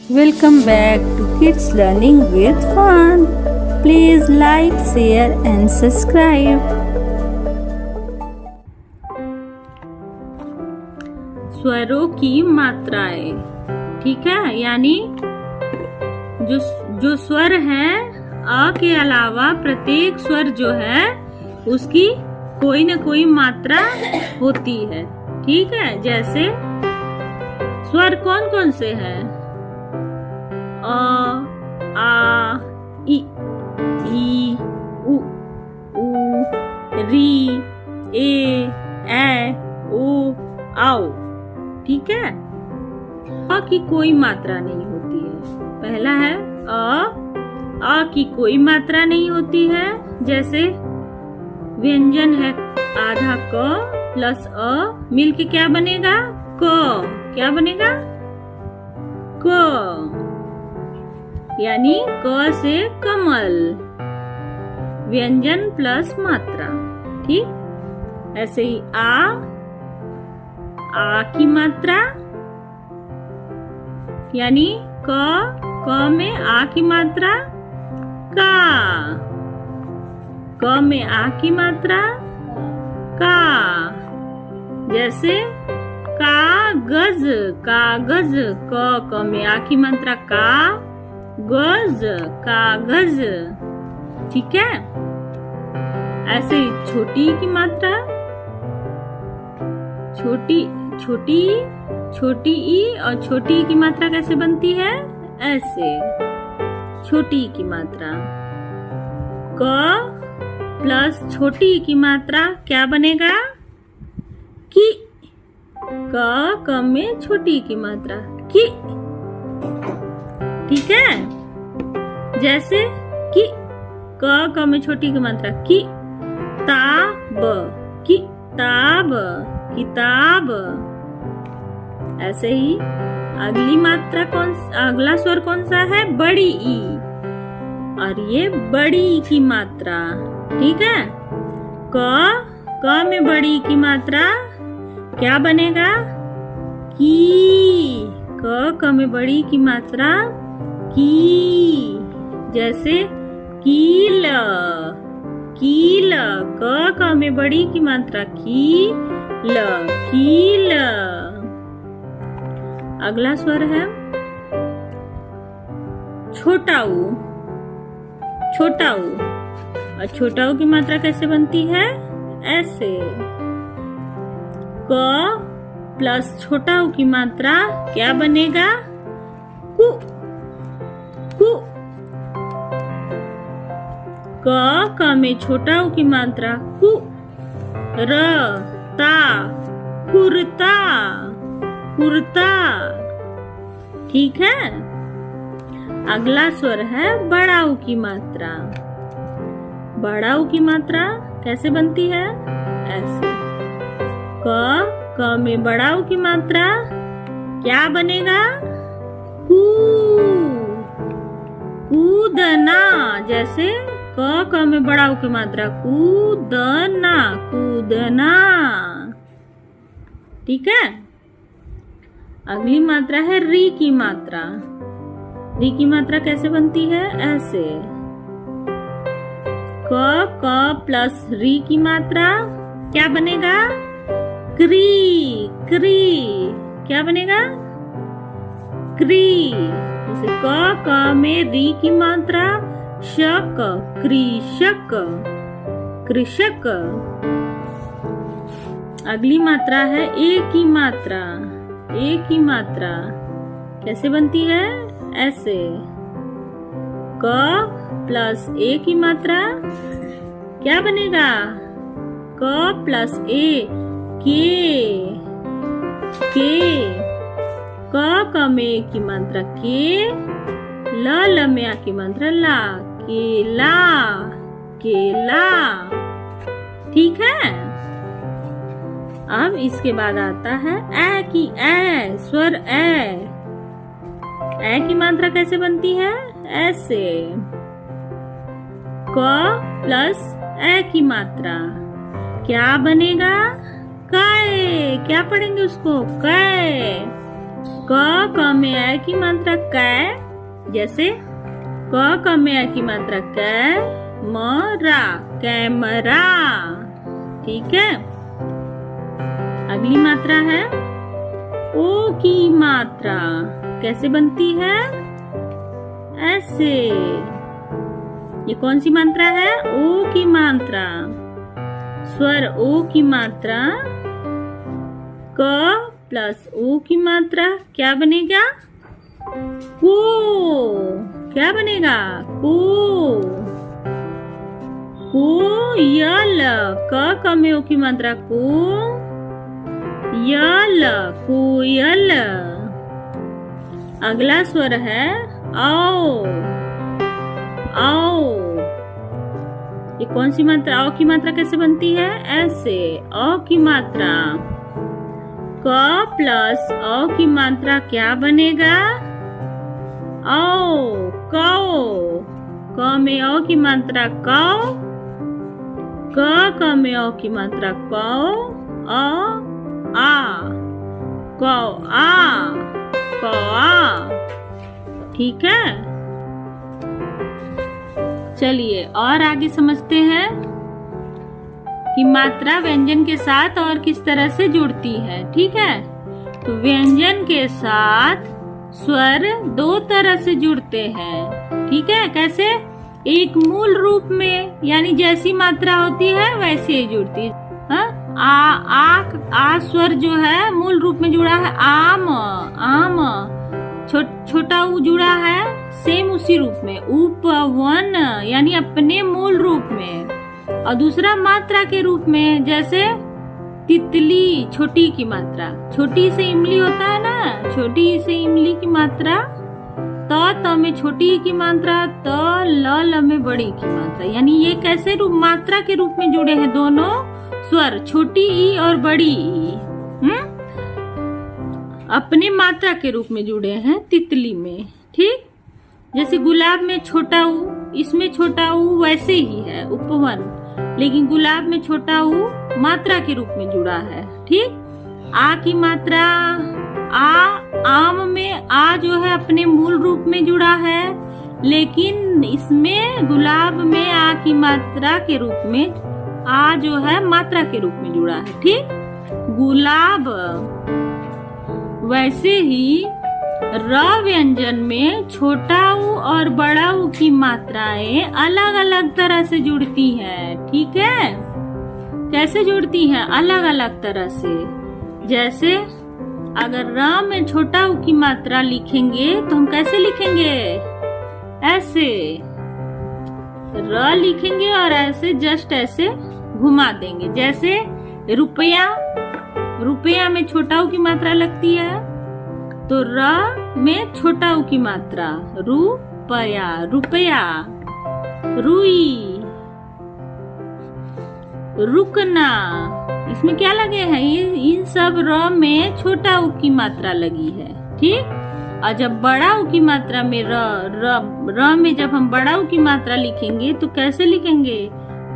Welcome back to Kids Learning with Fun. Please like, share and subscribe. स्वरों की मात्राएं, ठीक है, यानी जो स्वर है अ के अलावा प्रत्येक स्वर जो है उसकी कोई न कोई मात्रा होती है, ठीक है। जैसे स्वर कौन कौन से हैं? अ, आ, इ, ई, उ, री, ए, ओ, आओ, ठीक है। अ की कोई मात्रा नहीं होती है। पहला है अ की कोई मात्रा नहीं होती है। जैसे व्यंजन है आधा क प्लस अ मिलके क्या बनेगा? क। क्या बनेगा? क, यानी क से कमल, व्यंजन प्लस मात्रा, ठीक। ऐसे ही आ की मात्रा, यानी क में आ की मात्रा, का। क में आ की मात्रा, का। जैसे कागज, कागज, क में आ की मात्रा का, गज, कागज, ठीक है। ऐसे ही छोटी की मात्रा, छोटी ई और छोटी की मात्रा कैसे बनती है? ऐसे छोटी की मात्रा क प्लस छोटी की मात्रा क्या बनेगा? की। क में छोटी की मात्रा की, ठीक है। जैसे कि क में छोटी की मात्रा की, ताब, किताब, किताब। ऐसे ही अगली मात्रा अगला स्वर कौन सा है? बड़ी ई, और ये बड़ी की मात्रा, ठीक है। क में बड़ी की मात्रा क्या बनेगा? की। क में बड़ी की मात्रा की। जैसे कील, कील, क में बड़ी की मात्रा कील, कील। अगला स्वर है छोटा ऊ, छोटा ऊ, और छोटा ऊ की मात्रा कैसे बनती है? ऐसे क प्लस छोटा ऊ की मात्रा क्या बनेगा? कु, कु। क में छोटा ऊ की मात्रा कु, र, ता, कुर्ता, कुर्ता, ठीक है। अगला स्वर है बड़ा ऊ की मात्रा। बड़ा ऊ की मात्रा कैसे बनती है? ऐसे क में बड़ा ऊ की मात्रा क्या बनेगा? कू, कूदना। जैसे क में बड़ा ऊ की मात्रा कूदना, कूदना, ठीक है। अगली मात्रा है री की मात्रा। री की मात्रा कैसे बनती है? ऐसे क प्लस री की मात्रा क्या बनेगा? क्री, क्री, क्या बनेगा? क्री। जैसे क में री की मात्रा शक, कृषक, कृषक। अगली मात्रा है ए की मात्रा। ए की मात्रा कैसे बनती है? ऐसे क प्लस ए की मात्रा क्या बनेगा? क प्लस ए, के, क में ए की मात्रा के, ल में आ की मात्रा ला, केला, केला, ठीक है। अब इसके बाद आता है ए की ए, स्वर ए। ए की मात्रा कैसे बनती है? ऐसे क प्लस ए की मात्रा क्या बनेगा? काय। क्या पढ़ेंगे उसको? काय। क में आ की मात्रा कै, जैसे क में आ की मात्रा कैमरा, कैमरा। ठीक है। अगली मात्रा है ओ की मात्रा। कैसे बनती है? ऐसे। ये कौन सी मात्रा है? ओ की मात्रा। स्वर ओ की मात्रा क प्लस ओ की मात्रा क्या बनेगा? को। क्या बनेगा? को। कोयल। क में ओ की मात्रा को, यल, कोयल। अगला स्वर है आओ, आओ। ये कौन सी मात्रा? औ की मात्रा कैसे बनती है? ऐसे। औ की मात्रा क प्लस औ की मात्रा क्या बनेगा? औ, कौ। क में औ की मात्रा कौ, क में औ की मात्रा कौ, आ, कौ आ, कौ आ। ठीक है। चलिए और आगे समझते हैं कि मात्रा व्यंजन के साथ और किस तरह से जुड़ती है। ठीक है। तो व्यंजन के साथ स्वर दो तरह से जुड़ते हैं। ठीक है। कैसे? एक मूल रूप में, यानी जैसी मात्रा होती है वैसे ही जुड़ती है। आ स्वर जो है मूल रूप में जुड़ा है आम, आम। छोटा ऊ जुड़ा है सेम उसी रूप में उपवन, यानी अपने मूल रूप में। और दूसरा मात्रा के रूप में, जैसे तितली, छोटी की मात्रा। छोटी से इमली होता है ना, छोटी से इमली की मात्रा त में छोटी की मात्रा, त ल में बड़ी की मात्रा। यानी ये कैसे रूप मात्रा के रूप में जुड़े हैं दोनों स्वर, छोटी ई और बड़ी ई। अपने मात्रा के रूप में जुड़े हैं तितली में। ठीक। जैसे गुलाब में छोटा ऊ, इसमें छोटा ऊ वैसे ही है उपवन, लेकिन गुलाब में छोटा ऊ मात्रा के रूप में जुड़ा है। ठीक। आ की मात्रा आम में आ जो है अपने मूल रूप में जुड़ा है, लेकिन इसमें गुलाब में आ की मात्रा के रूप में आ जो है मात्रा के रूप में जुड़ा है। ठीक। गुलाब। वैसे ही र व्यंजन में छोटा ऊ और बड़ा ऊ की मात्राएं अलग अलग तरह से जुड़ती हैं। ठीक है। कैसे जुड़ती हैं? अलग अलग तरह से। जैसे अगर र में छोटा ऊ की मात्रा लिखेंगे तो हम कैसे लिखेंगे? ऐसे र लिखेंगे और ऐसे जस्ट ऐसे घुमा देंगे। जैसे रुपया, रुपया में छोटा ऊ की मात्रा लगती है, तो र में छोटा ऊ की मात्रा रुपया, रुपया। रुई, रुकना। इसमें क्या लगे हैं? इन सब र में छोटा ऊ की मात्रा लगी है। ठीक। और जब बड़ा ऊ की मात्रा में र में जब हम बड़ा ऊ की मात्रा लिखेंगे तो कैसे लिखेंगे?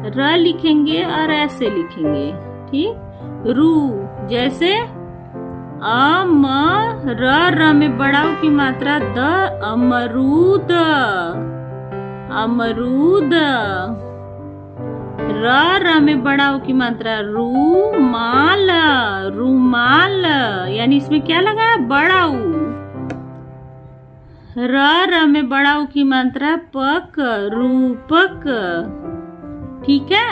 र लिखेंगे और ऐसे लिखेंगे। ठीक। रू। जैसे अम र में बड़ा ऊ की मात्रा द, अमरूद, अमरूद। र में बड़ा ऊ की मात्रा रूमाल, रूमाल। यानी इसमें क्या लगा है? बड़ा ऊ। र में बड़ा ऊ की मात्रा पक, रूपक। ठीक है।